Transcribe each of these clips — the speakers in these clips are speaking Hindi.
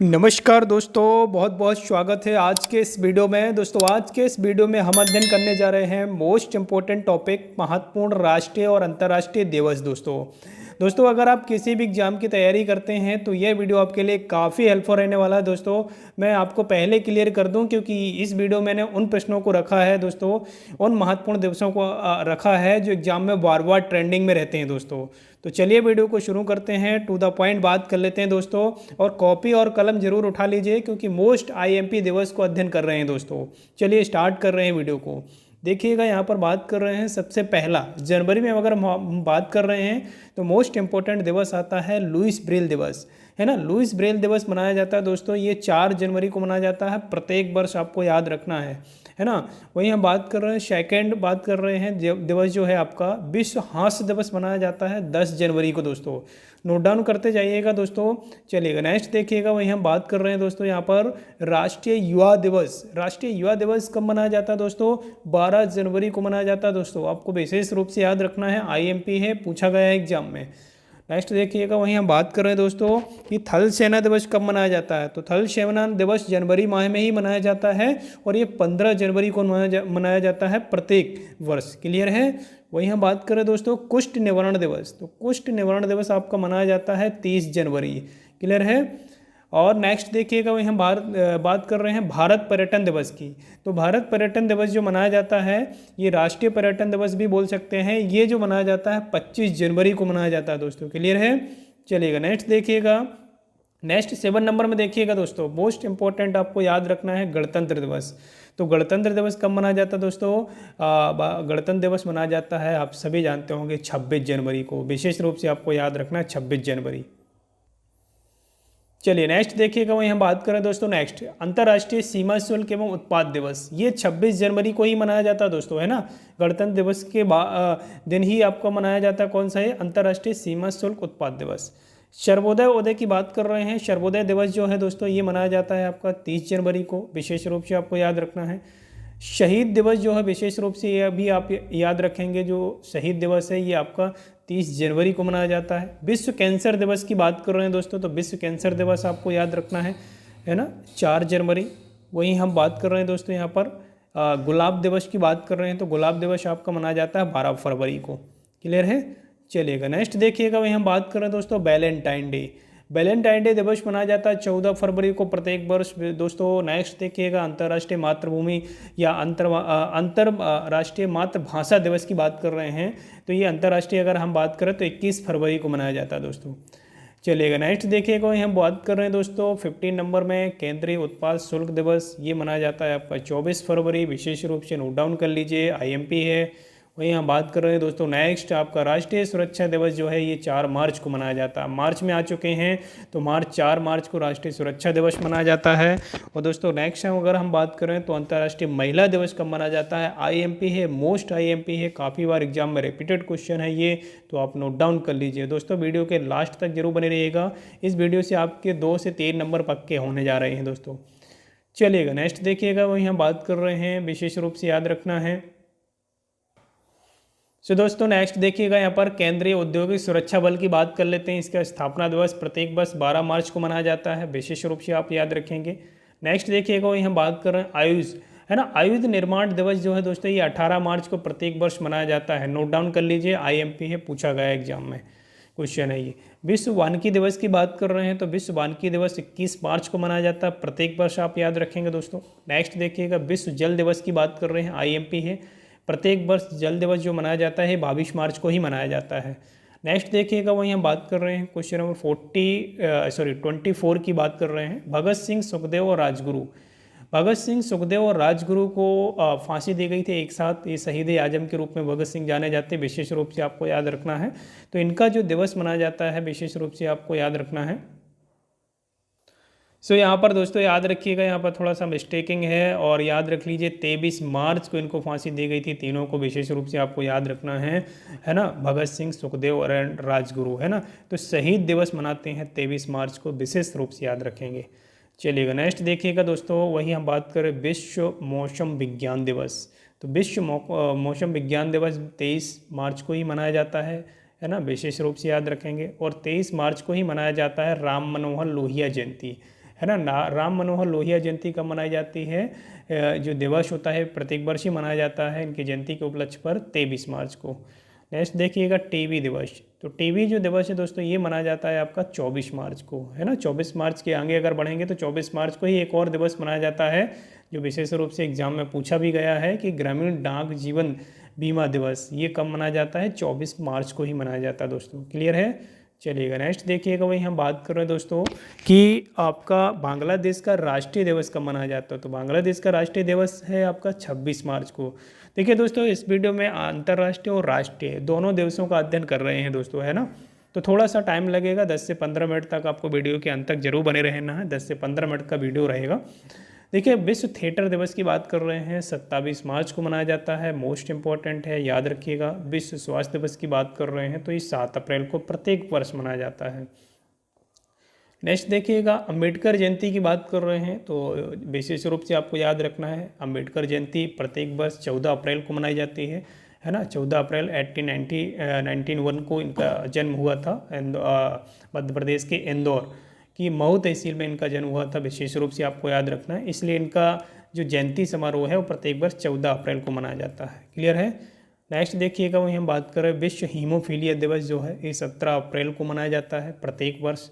नमस्कार दोस्तों, बहुत बहुत स्वागत है आज के इस वीडियो में। दोस्तों आज के इस वीडियो में हम अध्ययन करने जा रहे हैं मोस्ट इम्पोर्टेंट टॉपिक, महत्वपूर्ण राष्ट्रीय और अंतर्राष्ट्रीय दिवस। दोस्तों अगर आप किसी भी एग्जाम की तैयारी करते हैं तो यह वीडियो आपके लिए काफ़ी हेल्पफुल रहने वाला है। दोस्तों मैं आपको पहले क्लियर कर दूं क्योंकि इस वीडियो मैंने उन प्रश्नों को रखा है दोस्तों, उन महत्वपूर्ण दिवसों को रखा है जो एग्जाम में बार बार ट्रेंडिंग में रहते हैं दोस्तों। तो चलिए वीडियो को शुरू करते हैं, टू द पॉइंट बात कर लेते हैं दोस्तों। और कॉपी और कलम जरूर उठा लीजिए क्योंकि मोस्ट आईएमपी दिवस को अध्ययन कर रहे हैं दोस्तों। चलिए स्टार्ट कर रहे हैं वीडियो को। देखिएगा यहाँ पर बात कर रहे हैं सबसे पहला जनवरी में अगर हम बात कर रहे हैं तो मोस्ट इम्पोर्टेंट दिवस आता है लुईस ब्रेल दिवस, है ना। लुईस ब्रेल दिवस मनाया जाता है दोस्तों, ये 4 जनवरी को मनाया जाता है, प्रत्येक वर्ष आपको याद रखना है ना। वहीं हम बात कर रहे हैं सेकंड, बात कर रहे हैं दिवस जो है आपका विश्व हास्य दिवस मनाया जाता है 10 जनवरी को दोस्तों। नोट डाउन करते जाइएगा दोस्तों। चलिएगा नेक्स्ट देखिएगा, वहीं हम बात कर रहे हैं दोस्तों यहाँ पर राष्ट्रीय युवा दिवस। राष्ट्रीय युवा दिवस कब मनाया जाता है दोस्तों? 12 जनवरी को मनाया जाता है दोस्तों। आपको विशेष रूप से याद रखना है, आईएमपी है, पूछा गया है एग्जाम में। नेक्स्ट देखिएगा, वहीं हम बात कर रहे हैं दोस्तों कि थल सेना दिवस कब मनाया जाता है। तो थल सेना दिवस जनवरी माह में ही मनाया जाता है और ये 15 जनवरी को मनाया जाता है प्रत्येक वर्ष। क्लियर है। वहीं हम बात करें दोस्तों कुष्ठ निवारण दिवस, तो कुष्ठ निवारण दिवस आपका मनाया जाता है 30 जनवरी। क्लियर है। और नेक्स्ट देखिएगा, वहीं हम बात कर रहे हैं भारत पर्यटन दिवस की। तो भारत पर्यटन दिवस जो मनाया जाता है, ये राष्ट्रीय पर्यटन दिवस भी बोल सकते हैं, ये जो मनाया जाता है 25 जनवरी को मनाया जाता है दोस्तों। क्लियर है। चलिएगा नेक्स्ट देखिएगा, नेक्स्ट 7 नंबर में देखिएगा दोस्तों, मोस्ट इंपॉर्टेंट आपको याद रखना है गणतंत्र दिवस। तो गणतंत्र दिवस कब मनाया जाता है दोस्तों? गणतंत्र दिवस मनाया जाता है, आप सभी जानते होंगे, 26 जनवरी को। विशेष रूप से आपको याद रखना है 26 जनवरी। चलिए नेक्स्ट देखिएगा, वहीं हम बात करें दोस्तों नेक्स्ट अंतर्राष्ट्रीय सीमा शुल्क एवं उत्पाद दिवस। ये 26 जनवरी को ही मनाया जाता है दोस्तों, है ना। गणतंत्र दिवस के दिन ही आपको मनाया जाता है, कौन सा है? अंतर्राष्ट्रीय सीमा शुल्क उत्पाद दिवस। सर्वोदय उदय की बात कर रहे हैं, सर्वोदय दिवस जो है दोस्तों ये मनाया जाता है आपका 30 जनवरी को। विशेष रूप से आपको याद रखना है। शहीद दिवस जो है विशेष रूप से ये भी आप याद रखेंगे, जो शहीद दिवस है ये आपका 30 जनवरी को मनाया जाता है। विश्व कैंसर दिवस की बात कर रहे हैं दोस्तों, तो विश्व कैंसर दिवस आपको याद रखना है ना, 4 जनवरी। वहीं हम बात कर रहे हैं दोस्तों यहाँ पर गुलाब दिवस की बात कर रहे हैं, तो गुलाब दिवस आपका मनाया जाता है 12 फरवरी को। क्लियर है। चलिएगा नेक्स्ट देखिएगा, वहीं हम बात कर रहे हैं दोस्तों वैलेंटाइन डे। वैलेंटाइन डे दिवस मनाया जाता है 14 फरवरी को प्रत्येक वर्ष दोस्तों। नेक्स्ट देखिएगा अंतर्राष्ट्रीय मातृभूमि या अंतर्राष्ट्रीय मातृभाषा दिवस की बात कर रहे हैं, तो ये अंतर्राष्ट्रीय अगर हम बात करें तो 21 फरवरी को मनाया जाता है दोस्तों। चलिएगा नेक्स्ट देखिएगा, हम बात कर रहे हैं दोस्तों 15 नंबर में केंद्रीय उत्पाद शुल्क दिवस। ये मनाया जाता है आपका 24 फरवरी। विशेष रूप से नोट डाउन कर लीजिए, आईएमपी है। वहीं हम बात कर रहे हैं दोस्तों नेक्स्ट आपका राष्ट्रीय सुरक्षा दिवस जो है ये 4 मार्च को मनाया जाता है। मार्च में आ चुके हैं तो 4 मार्च को राष्ट्रीय सुरक्षा दिवस मनाया जाता है। और दोस्तों नेक्स्ट अगर हम बात करें तो अंतर्राष्ट्रीय महिला दिवस कब मनाया जाता है? आईएमपी है, मोस्ट आईएमपी है, काफ़ी बार एग्जाम में रिपीटेड क्वेश्चन है ये, तो आप नोट डाउन कर लीजिए दोस्तों। वीडियो के लास्ट तक जरूर बने रहिएगा, इस वीडियो से आपके 2 से 3 नंबर पक्के होने जा रहे हैं दोस्तों। चलिएगा नेक्स्ट देखिएगा, वहीं हम बात कर रहे हैं विशेष रूप से याद रखना है। दोस्तों नेक्स्ट देखिएगा यहाँ पर केंद्रीय औद्योगिक सुरक्षा बल की बात कर लेते हैं। इसका स्थापना दिवस प्रत्येक वर्ष 12 मार्च को मनाया जाता है। विशेष रूप से आप याद रखेंगे। नेक्स्ट देखिएगा, वही हम बात कर रहे हैं आयुष, है ना। आयुध निर्माण दिवस जो है दोस्तों ये 18 मार्च को प्रत्येक वर्ष मनाया जाता है। नोट डाउन कर लीजिए, आईएमपी है, पूछा गया एग्जाम में क्वेश्चन है ये। विश्व वानिकी दिवस की बात कर रहे हैं, तो विश्व वानिकी दिवस 21 मार्च को मनाया जाता है, प्रत्येक वर्ष आप याद रखेंगे दोस्तों। नेक्स्ट देखिएगा, विश्व जल दिवस की बात कर रहे हैं, आईएमपी है, प्रत्येक वर्ष जल दिवस जो मनाया जाता है 22 मार्च को ही मनाया जाता है। नेक्स्ट देखिएगा, वहीं हम बात कर रहे हैं क्वेश्चन नंबर 24 की बात कर रहे हैं, भगत सिंह, सुखदेव और राजगुरु। भगत सिंह, सुखदेव और राजगुरु को फांसी दी गई थी एक साथ। ये शहीद आजम के रूप में भगत सिंह जाने जाते हैं, विशेष रूप से आपको याद रखना है। तो इनका जो दिवस मनाया जाता है विशेष रूप से आपको याद रखना है। यहाँ पर दोस्तों याद रखिएगा, यहाँ पर थोड़ा सा मिस्टेकिंग है, और याद रख लीजिए 23 मार्च को इनको फांसी दी गई थी, तीनों को विशेष रूप से आपको याद रखना है ना। भगत सिंह, सुखदेव और राजगुरु, है ना। तो शहीद दिवस मनाते हैं 23 मार्च को, विशेष रूप से याद रखेंगे। चलिएगा नेक्स्ट देखिएगा दोस्तों, वहीं हम बात करें विश्व मौसम विज्ञान दिवस। तो विश्व मौसम विज्ञान दिवस 23 मार्च को ही मनाया जाता है ना, विशेष रूप से याद रखेंगे। और 23 मार्च को ही मनाया जाता है राम मनोहर लोहिया जयंती, है ना। राम मनोहर लोहिया जयंती कब मनाई जाती है? जो दिवस होता है प्रत्येक वर्ष ही मनाया जाता है इनकी जयंती के उपलक्ष्य पर 23 मार्च को। नेक्स्ट देखिएगा टीबी दिवस। तो टीबी जो दिवस है दोस्तों ये मनाया जाता है आपका 24 मार्च को, है ना। 24 मार्च के आगे अगर बढ़ेंगे तो 24 मार्च को ही एक और दिवस मनाया जाता है जो विशेष रूप से एग्जाम में पूछा भी गया है कि ग्रामीण डाक जीवन बीमा दिवस। ये कब मनाया जाता है? 24 मार्च को ही मनाया जाता है दोस्तों। क्लियर है? चलिएगा नेक्स्ट देखिएगा, वही हम बात कर रहे हैं दोस्तों कि आपका बांग्लादेश का राष्ट्रीय दिवस कब मनाया जाता है। तो बांग्लादेश का राष्ट्रीय दिवस है आपका 26 मार्च को। देखिए दोस्तों इस वीडियो में अंतर्राष्ट्रीय और राष्ट्रीय दोनों दिवसों का अध्ययन कर रहे हैं दोस्तों, है ना। तो थोड़ा सा टाइम लगेगा, 10 से 15 मिनट तक आपको वीडियो के अंत तक जरूर बने रहना है। 10 से 15 मिनट का वीडियो रहेगा। देखिए विश्व थिएटर दिवस की बात कर रहे हैं, 27 मार्च को मनाया जाता है, मोस्ट इंपॉर्टेंट है, याद रखिएगा। विश्व स्वास्थ्य दिवस की बात कर रहे हैं तो ये 7 अप्रैल को प्रत्येक वर्ष मनाया जाता है। नेक्स्ट देखिएगा अम्बेडकर जयंती की बात कर रहे हैं तो विशेष रूप से आपको याद रखना है अम्बेडकर जयंती प्रत्येक वर्ष 14 अप्रैल को मनाई जाती है ना। 14 अप्रैल 1891 को इनका जन्म हुआ था मध्य प्रदेश के इंदौर की मऊ तहसील में इनका जन्म हुआ था। विशेष रूप से आपको याद रखना है, इसलिए इनका जो जयंती समारोह है वो प्रत्येक वर्ष 14 अप्रैल को मनाया जाता है। क्लियर है? नेक्स्ट देखिएगा वही हम बात कर रहे हैं विश्व हीमोफीलिया दिवस जो है ये 17 अप्रैल को मनाया जाता है प्रत्येक वर्ष,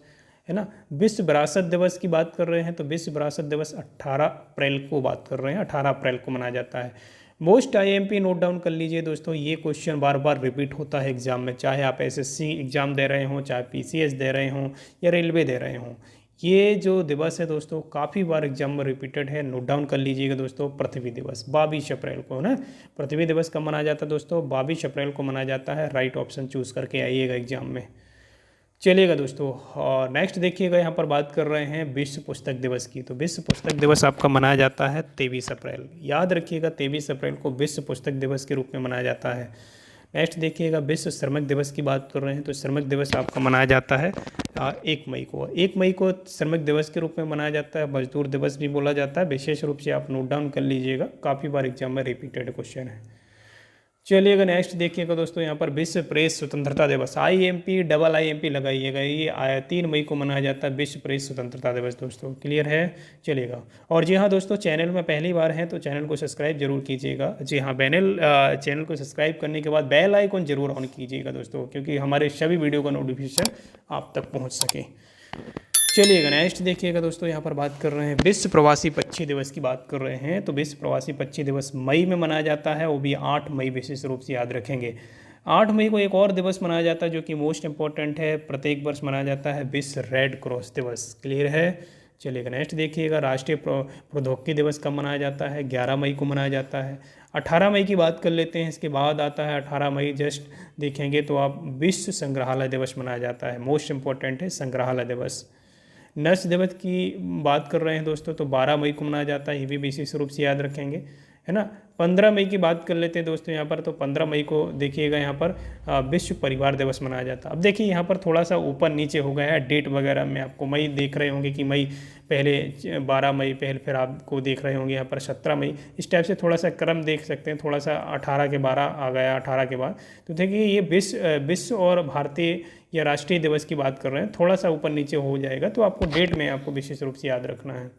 है ना। विश्व विरासत दिवस की बात कर रहे हैं तो विश्व विरासत दिवस 18 अप्रैल को बात कर रहे हैं, 18 अप्रैल को मनाया जाता है। मोस्ट आईएमपी नोट डाउन कर लीजिए दोस्तों, ये क्वेश्चन बार बार रिपीट होता है एग्जाम में, चाहे आप एसएससी एग्जाम दे रहे हों, चाहे पीसीएस दे रहे हों या रेलवे दे रहे हों। ये जो दिवस है दोस्तों काफ़ी बार एग्जाम में रिपीटेड है, नोट डाउन कर लीजिएगा दोस्तों। पृथ्वी दिवस 22 अप्रैल को, है ना। पृथ्वी दिवस कब मनाया जाता है दोस्तों? 22 अप्रैल को मनाया जाता है। राइट ऑप्शन चूज़ करके आइएगा एग्जाम में। चलिएगा दोस्तों और नेक्स्ट देखिएगा यहाँ पर बात कर रहे हैं विश्व पुस्तक दिवस की। तो विश्व पुस्तक दिवस आपका मनाया जाता है 23 अप्रैल। याद रखिएगा 23 अप्रैल को विश्व पुस्तक दिवस के रूप में मनाया जाता है। नेक्स्ट देखिएगा विश्व श्रमिक दिवस की बात कर रहे हैं तो श्रमिक दिवस आपका मनाया जाता है 1 मई को। 1 मई को श्रमिक दिवस के रूप में मनाया जाता है, मजदूर दिवस भी बोला जाता है। विशेष रूप से आप नोट डाउन कर लीजिएगा, काफ़ी बार एग्जाम में रिपीटेड क्वेश्चन है। चलिएगा नेक्स्ट देखिएगा दोस्तों यहाँ पर विश्व प्रेस स्वतंत्रता दिवस IMP डबल IMP लगाइएगा, ये 3 मई को मनाया जाता है विश्व प्रेस स्वतंत्रता दिवस दोस्तों। क्लियर है? चलिएगा और जी हाँ दोस्तों चैनल में पहली बार हैं तो चैनल को सब्सक्राइब जरूर कीजिएगा। जी हाँ चैनल को सब्सक्राइब करने के बाद बेल आइकन जरूर ऑन कीजिएगा दोस्तों, क्योंकि हमारे सभी वीडियो का नोटिफिकेशन आप तक पहुँच सके। चलिएगा नेक्स्ट देखिएगा दोस्तों यहाँ पर बात कर रहे हैं विश्व प्रवासी पक्षी दिवस की बात कर रहे हैं तो विश्व प्रवासी पक्षी दिवस मई में मनाया जाता है, वो भी 8 मई विशेष रूप से याद रखेंगे। 8 मई को एक और दिवस मनाया जाता है जो कि मोस्ट इंपॉर्टेंट है, प्रत्येक वर्ष मनाया जाता है, विश्व रेड क्रॉस दिवस। क्लियर है? चलिएगा नेक्स्ट देखिएगा राष्ट्रीय प्रौद्योगिकी दिवस कब मनाया जाता है? 11 मई को मनाया जाता है। 18 मई की बात कर लेते हैं, इसके बाद आता है 18 मई जस्ट देखेंगे तो आप विश्व संग्रहालय दिवस मनाया जाता है, मोस्ट इंपॉर्टेंट है संग्रहालय दिवस। नर्स दिवस की बात कर रहे हैं दोस्तों तो 12 मई को मनाया जाता है, ये भी विशेष रूप से याद रखेंगे, है ना। 15 मई की बात कर लेते हैं दोस्तों यहाँ पर, तो 15 मई को देखिएगा यहाँ पर विश्व परिवार दिवस मनाया जाता है। अब देखिए यहाँ पर थोड़ा सा ऊपर नीचे हो गया है डेट वगैरह में, आपको मई देख रहे होंगे कि मई पहले 12 मई पहले, फिर आपको देख रहे होंगे यहाँ पर 17 मई, इस टाइप से थोड़ा सा क्रम देख सकते हैं। थोड़ा सा 18 के 12 आ गया 18 के बाद, तो देखिए ये विश्व और भारतीय या राष्ट्रीय दिवस की बात कर रहे हैं, थोड़ा सा ऊपर नीचे हो जाएगा तो आपको डेट में आपको विशेष रूप से याद रखना है।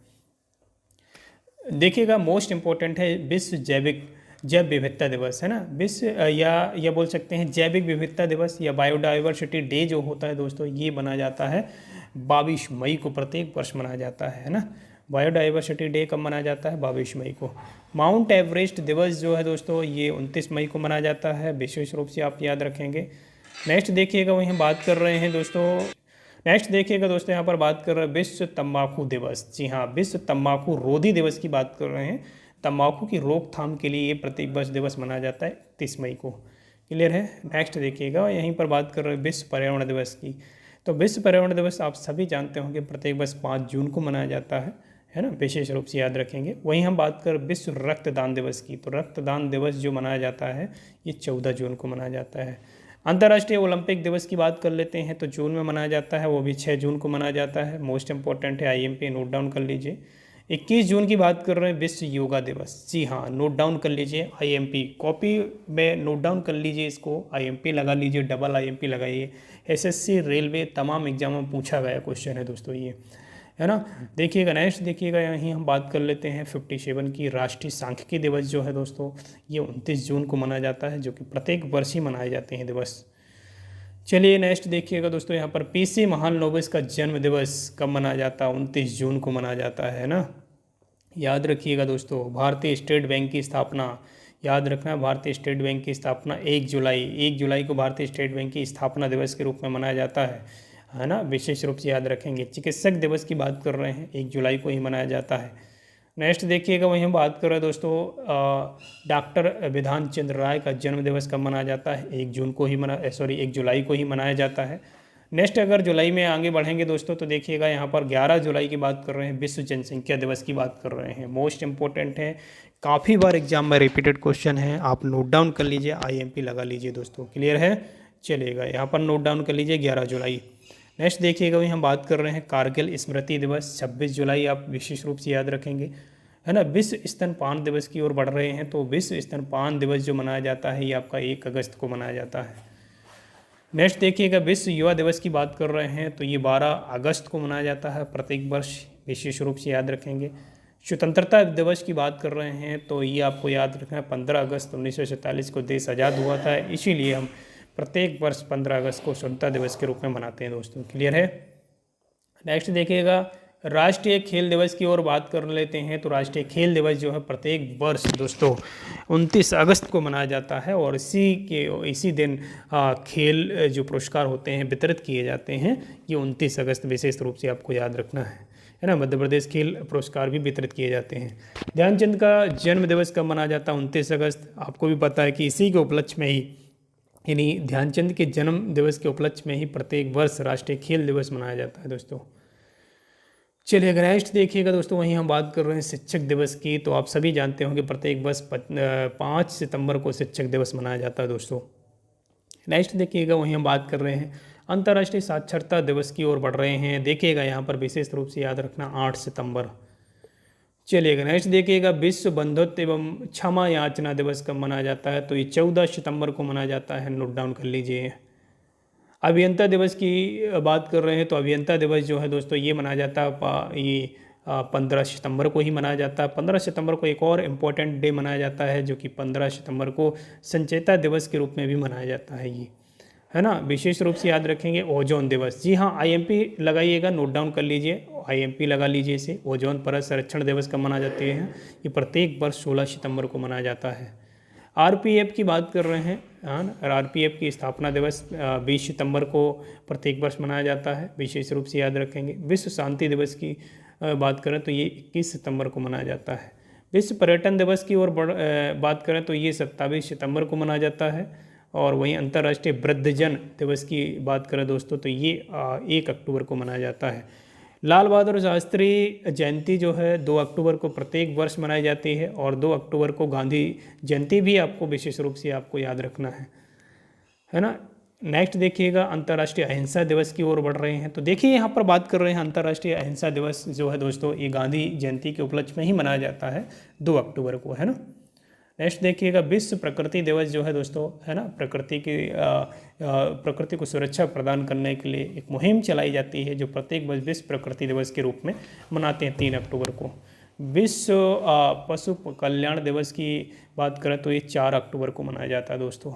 देखिएगा मोस्ट इम्पोर्टेंट है विश्व जैव विविधता दिवस, है ना। विश्व या बोल सकते हैं जैविक विविधता दिवस या बायोडाइवर्सिटी डे जो होता है दोस्तों, ये मनाया जाता है 22 मई को, प्रत्येक वर्ष मनाया जाता है ना। बायोडाइवर्सिटी डे कब मनाया जाता है? 22 मई को। माउंट एवरेस्ट दिवस जो है दोस्तों ये 29 मई को मनाया जाता है, विशेष रूप से आप याद रखेंगे। नेक्स्ट देखिएगा वहीं बात कर रहे हैं दोस्तों, नेक्स्ट देखिएगा दोस्तों यहाँ पर बात कर रहे हैं विश्व तंबाकू दिवस। जी हाँ विश्व तंबाकू रोधी दिवस की बात कर रहे हैं। तंबाकू की रोकथाम के लिए ये प्रत्येक वर्ष दिवस मनाया जाता है 31 मई को। क्लियर है? नेक्स्ट देखिएगा यहीं पर बात कर रहे हैं विश्व पर्यावरण दिवस की। तो विश्व पर्यावरण दिवस आप सभी जानते होंगे प्रत्येक वर्ष 5 जून को मनाया जाता है ना, विशेष रूप से याद रखेंगे। वहीं हम बात कर विश्व रक्तदान दिवस की, तो रक्तदान दिवस जो मनाया जाता है ये 14 जून को मनाया जाता है। अंतर्राष्ट्रीय ओलंपिक दिवस की बात कर लेते हैं तो जून में मनाया जाता है, वो भी 6 जून को मनाया जाता है, मोस्ट इंपॉर्टेंट है, IMP नोट डाउन कर लीजिए। 21 जून की बात कर रहे हैं विश्व योगा दिवस। जी हाँ नोट डाउन कर लीजिए, IMP कॉपी में नोट डाउन कर लीजिए, इसको IMP लगा लीजिए, डबल IMP लगाइए। SSC रेलवे तमाम एग्जामों में पूछा गया क्वेश्चन है दोस्तों ये। है ना। देखिएगा नेक्स्ट, देखिएगा यहीं हम बात कर लेते हैं 57 की। राष्ट्रीय सांख्यिकी दिवस जो है दोस्तों ये 29 जून को मनाया जाता है, जो कि प्रत्येक वर्ष ही मनाए जाते हैं दिवस। चलिए नेक्स्ट देखिएगा दोस्तों, यहाँ पर पीसी महालनोबिस का जन्म दिवस कब मनाया जाता है? 29 जून को मनाया जाता है ना। याद रखिएगा दोस्तों, भारतीय स्टेट बैंक की स्थापना, याद रखना, भारतीय स्टेट बैंक की स्थापना 1 जुलाई को भारतीय स्टेट बैंक की स्थापना दिवस के रूप में मनाया जाता है ना। विशेष रूप से याद रखेंगे। चिकित्सक दिवस की बात कर रहे हैं, 1 जुलाई को ही मनाया जाता है। नेक्स्ट देखिएगा, वहीं हम बात कर रहे हैं दोस्तों डॉक्टर विधान चंद्र राय का जन्म दिवस कब मनाया जाता है? 1 जुलाई को ही मनाया जाता है। नेक्स्ट अगर जुलाई में आगे बढ़ेंगे दोस्तों तो देखिएगा यहाँ पर 11 जुलाई की बात कर रहे हैं, विश्व जनसंख्या दिवस की बात कर रहे हैं। मोस्ट इंपॉर्टेंट है, काफ़ी बार एग्जाम में रिपीटेड क्वेश्चन है, आप नोट डाउन कर लीजिए, IMP लगा लीजिए दोस्तों। क्लियर है? चलिएगा यहाँ पर नोट डाउन कर लीजिए 11 जुलाई। नेक्स्ट देखिएगा, वही हम बात कर रहे हैं कारगिल स्मृति दिवस 26 जुलाई, आप विशेष रूप से याद रखेंगे, है ना। विश्व स्तनपान दिवस की ओर बढ़ रहे हैं, तो विश्व स्तनपान दिवस जो मनाया जाता है ये आपका 1 अगस्त को मनाया जाता है। नेक्स्ट देखिएगा, विश्व युवा दिवस की बात कर रहे हैं तो ये 12 अगस्त को मनाया जाता है प्रत्येक वर्ष, विशेष रूप से याद रखेंगे। स्वतंत्रता दिवस की बात कर रहे हैं तो ये आपको याद रखना है 15 अगस्त 1947 को देश आज़ाद हुआ था, इसीलिए हम प्रत्येक वर्ष 15 अगस्त को स्वतंत्रता दिवस के रूप में मनाते हैं दोस्तों। क्लियर है? नेक्स्ट देखिएगा, राष्ट्रीय खेल दिवस की ओर बात कर लेते हैं तो राष्ट्रीय खेल दिवस जो है प्रत्येक वर्ष दोस्तों 29 अगस्त को मनाया जाता है, और इसी दिन खेल जो पुरस्कार होते हैं वितरित किए जाते हैं, ये 29 अगस्त विशेष रूप से आपको याद रखना है ना। मध्य प्रदेश खेल पुरस्कार भी वितरित किए जाते हैं। ध्यानचंद का जन्म दिवस कब मनाया जाता है? 29 अगस्त। आपको भी पता है कि इसी के उपलक्ष्य में ही, यानी ध्यानचंद के जन्म दिवस के उपलक्ष्य में ही प्रत्येक वर्ष राष्ट्रीय खेल दिवस मनाया जाता है दोस्तों। चलिए अगर नेक्स्ट देखिएगा दोस्तों, वहीं हम बात कर रहे हैं शिक्षक दिवस की, तो आप सभी जानते होंगे प्रत्येक वर्ष 5 सितंबर को शिक्षक दिवस मनाया जाता है दोस्तों। नेक्स्ट देखिएगा, वहीं हम बात कर रहे हैं अंतर्राष्ट्रीय साक्षरता दिवस की ओर बढ़ रहे हैं। देखिएगा यहाँ पर विशेष रूप से याद रखना 8 सितंबर। चलिएगा नेक्स्ट देखिएगा, विश्व बंधुत्व एवं क्षमा याचना दिवस कब मनाया जाता है? तो ये 14 सितंबर को मनाया जाता है, नोट डाउन कर लीजिए। अभियंता दिवस की बात कर रहे हैं तो अभियंता दिवस जो है दोस्तों ये मनाया जाता है ये 15 सितंबर को ही मनाया जाता है। 15 सितंबर को एक और इम्पोर्टेंट डे मनाया जाता है, जो कि 15 सितंबर को संचेता दिवस के रूप में भी मनाया जाता है ये, है ना। विशेष रूप से याद रखेंगे ओजोन दिवस। जी हाँ, IMP लगाइएगा, नोट डाउन कर लीजिए, IMP लगा लीजिए इसे। ओजोन परत संरक्षण दिवस कब मनाए जाते हैं? ये प्रत्येक वर्ष 16 सितंबर को मनाया जाता है। RPF की बात कर रहे हैं, हाँ, RPF की स्थापना दिवस 20 सितंबर को प्रत्येक वर्ष मनाया जाता है, विशेष रूप से याद रखेंगे। विश्व शांति दिवस की बात करें तो ये 21 सितंबर को मनाया जाता है। विश्व पर्यटन दिवस की ओर बात करें तो ये 27 सितंबर को मनाया जाता है। और वहीं अंतर्राष्ट्रीय वृद्धजन दिवस की बात करें दोस्तों तो ये 1 अक्टूबर को मनाया जाता है। लाल बहादुर शास्त्री जयंती जो है 2 अक्टूबर को प्रत्येक वर्ष मनाई जाती है, और 2 अक्टूबर को गांधी जयंती भी आपको विशेष रूप से आपको याद रखना है ना। नेक्स्ट देखिएगा, अंतर्राष्ट्रीय अहिंसा दिवस की ओर बढ़ रहे हैं तो देखिए यहाँ पर बात कर रहे हैं अंतर्राष्ट्रीय अहिंसा दिवस जो है दोस्तों ये गांधी जयंती के उपलक्ष्य में ही मनाया जाता है 2 अक्टूबर को, है ना। नेक्स्ट देखिएगा, विश्व प्रकृति दिवस जो है दोस्तों, है ना, प्रकृति को सुरक्षा प्रदान करने के लिए एक मुहिम चलाई जाती है, जो प्रत्येक वर्ष विश्व प्रकृति दिवस के रूप में मनाते हैं 3 अक्टूबर को। विश्व पशु कल्याण दिवस की बात करें तो ये 4 अक्टूबर को मनाया जाता है दोस्तों।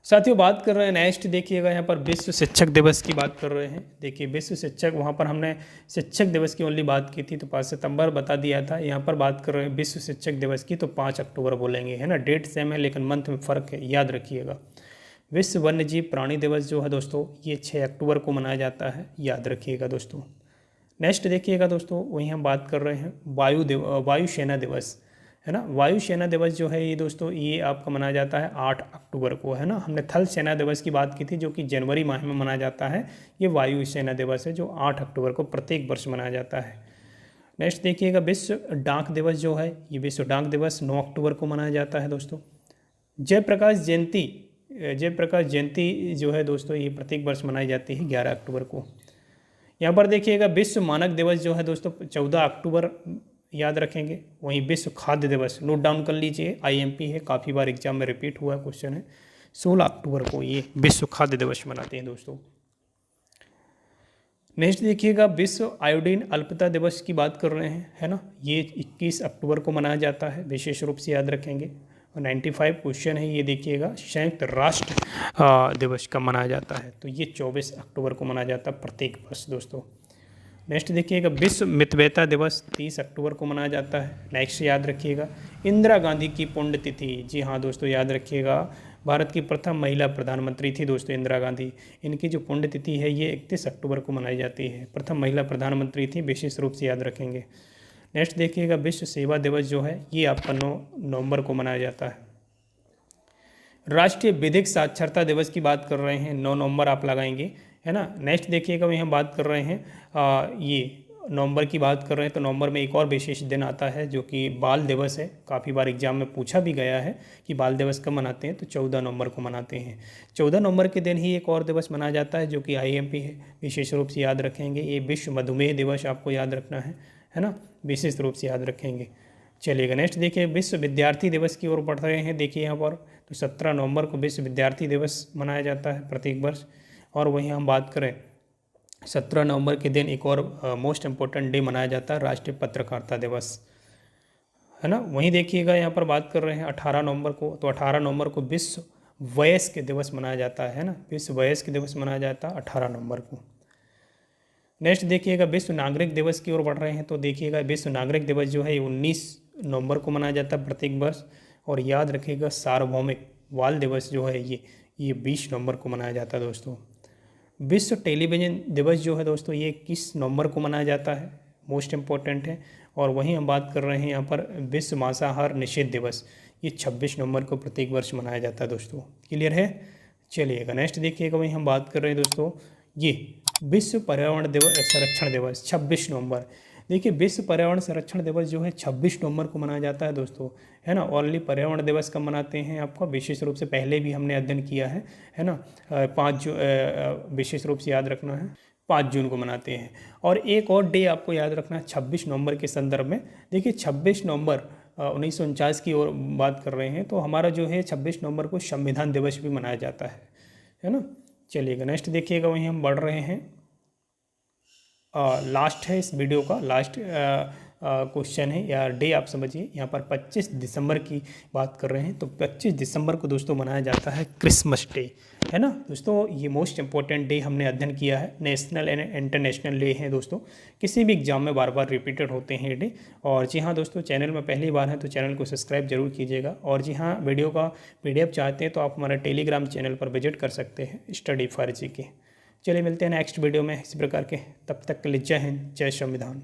साथियों बात कर रहे हैं नेक्स्ट देखिएगा, यहाँ पर विश्व शिक्षक दिवस की बात कर रहे हैं। देखिए विश्व शिक्षक, वहाँ पर हमने शिक्षक दिवस की ओनली बात की थी तो 5 सितंबर बता दिया था। यहाँ पर बात कर रहे हैं विश्व शिक्षक दिवस की तो 5 अक्टूबर बोलेंगे, है ना। डेट सेम है लेकिन मंथ में फ़र्क है, याद रखिएगा। विश्व वन्यजीव प्राणी दिवस जो है दोस्तों ये 6 अक्टूबर को मनाया जाता है, याद रखिएगा दोस्तों। नेक्स्ट देखिएगा दोस्तों, वहीं हम बात कर रहे हैं वायु सेना दिवस, है ना। वायु सेना दिवस जो है ये दोस्तों ये आपका मनाया जाता है 8 अक्टूबर को, है ना। हमने थल सेना दिवस की बात की थी जो कि जनवरी माह में मनाया जाता है। ये वायु सेना दिवस है जो 8 अक्टूबर को प्रत्येक वर्ष मनाया जाता है। नेक्स्ट देखिएगा, विश्व डाक दिवस जो है ये विश्व डाक दिवस 9 अक्टूबर को मनाया जाता है दोस्तों। जयप्रकाश जयंती जो है दोस्तों ये प्रत्येक वर्ष मनाई जाती है 11 अक्टूबर को। यहाँ पर देखिएगा, विश्व मानक दिवस जो है दोस्तों 14 अक्टूबर याद रखेंगे। वहीं विश्व खाद्य दिवस नोट डाउन कर लीजिए, IMP है, काफ़ी बार एग्जाम में रिपीट हुआ क्वेश्चन है। 16 अक्टूबर को ये विश्व खाद्य दिवस मनाते हैं दोस्तों। नेक्स्ट देखिएगा विश्व आयोडीन अल्पता दिवस की बात कर रहे हैं, है ना। ये 21 अक्टूबर को मनाया जाता है, विशेष रूप से याद रखेंगे। और 95 क्वेश्चन है ये, देखिएगा संयुक्त राष्ट्र दिवस कब मनाया जाता है, तो ये 24 अक्टूबर को मनाया जाता है प्रत्येक वर्ष दोस्तों। नेक्स्ट देखिएगा विश्व मितव्ययिता दिवस 30 अक्टूबर को मनाया जाता है। नेक्स्ट याद रखिएगा इंदिरा गांधी की पुण्यतिथि, जी हाँ दोस्तों याद रखिएगा, भारत की प्रथम महिला प्रधानमंत्री थी दोस्तों इंदिरा गांधी। इनकी जो पुण्यतिथि है ये 31 अक्टूबर को मनाई जाती है, प्रथम महिला प्रधानमंत्री थी, विशेष रूप से याद रखेंगे। नेक्स्ट देखिएगा विश्व सेवा दिवस जो है ये आपका 9 नवंबर को मनाया जाता है। राष्ट्रीय विधिक साक्षरता दिवस की बात कर रहे हैं, 9 नवंबर आप लगाएंगे, है ना। नेक्स्ट देखिएगा वही हम बात कर रहे हैं ये नवंबर की बात कर रहे हैं, तो नवंबर में एक और विशेष दिन आता है जो कि बाल दिवस है। काफ़ी बार एग्जाम में पूछा भी गया है कि बाल दिवस कब मनाते हैं, तो 14 नवंबर को मनाते हैं। 14 नवंबर के दिन ही एक और दिवस मनाया जाता है जो कि IMP है, विशेष रूप से याद रखेंगे। ये विश्व मधुमेह दिवस आपको याद रखना है ना, विशेष रूप से याद रखेंगे। चलिएगा नेक्स्ट देखिए विश्व विद्यार्थी दिवस की ओर बढ़ रहे हैं, देखिए यहाँ पर, तो 17 नवंबर को विश्व विद्यार्थी दिवस मनाया जाता है प्रत्येक वर्ष। और वहीं हम बात करें 17 नवंबर के दिन एक और मोस्ट इम्पोर्टेंट डे मनाया जाता है, राष्ट्रीय पत्रकारिता दिवस, है ना। वहीं देखिएगा यहाँ पर बात कर रहे हैं 18 नवंबर को, तो 18 नवंबर को विश्व वयस्क दिवस मनाया जाता है ना, विश्व वयस्क दिवस मनाया जाता है 18 नवंबर को। नेक्स्ट देखिएगा विश्व नागरिक दिवस की ओर बढ़ रहे हैं, तो देखिएगा विश्व नागरिक दिवस जो है 19 नवंबर को मनाया जाता है प्रत्येक वर्ष। और याद रखिएगा सार्वभौमिक बाल दिवस जो है ये 20 नवंबर को मनाया जाता है दोस्तों। विश्व टेलीविज़न दिवस जो है दोस्तों ये 21 नवंबर को मनाया जाता है, मोस्ट इम्पोर्टेंट है। और वहीं हम बात कर रहे हैं यहाँ पर विश्व मांसाहार निषेध दिवस, ये 26 नवंबर को प्रत्येक वर्ष मनाया जाता है दोस्तों। क्लियर है। चलिएगा नेक्स्ट देखिएगा वहीं हम बात कर रहे हैं दोस्तों ये विश्व पर्यावरण दिवस संरक्षण दिवस 26 नवंबर। देखिए विश्व पर्यावरण संरक्षण दिवस जो है 26 नवंबर को मनाया जाता है दोस्तों, है ना। ओनली पर्यावरण दिवस कब मनाते हैं आपको विशेष रूप से पहले भी हमने अध्ययन किया है ना। 5 विशेष रूप से याद रखना है, 5 जून को मनाते हैं। और एक और डे आपको याद रखना है 26 नवंबर के संदर्भ में। देखिए 26 नवंबर 1949 की ओर बात कर रहे हैं, तो हमारा जो है 26 नवंबर को संविधान दिवस भी मनाया जाता है ना। चलिएगा नेक्स्ट देखिएगा वहीं हम बढ़ रहे हैं, लास्ट है इस वीडियो का, लास्ट क्वेश्चन है या डे आप समझिए। यहाँ पर 25 दिसंबर की बात कर रहे हैं, तो 25 दिसंबर को दोस्तों मनाया जाता है क्रिसमस डे, है ना दोस्तों। ये मोस्ट इंपॉर्टेंट डे हमने अध्ययन किया है, नेशनल एंड इंटरनेशनल डे है दोस्तों, किसी भी एग्जाम में बार बार रिपीटेड होते हैं ये डे। और जी हाँ दोस्तों, चैनल में पहली बार है तो चैनल को सब्सक्राइब जरूर कीजिएगा। और जी हाँ, वीडियो का PDF चाहते हैं तो आप हमारे टेलीग्राम चैनल पर विजिट कर सकते हैं, स्टडी फॉर GK। चलिए मिलते हैं नेक्स्ट वीडियो में इसी प्रकार के, तब तक के लिए जय हिंद, जय संविधान।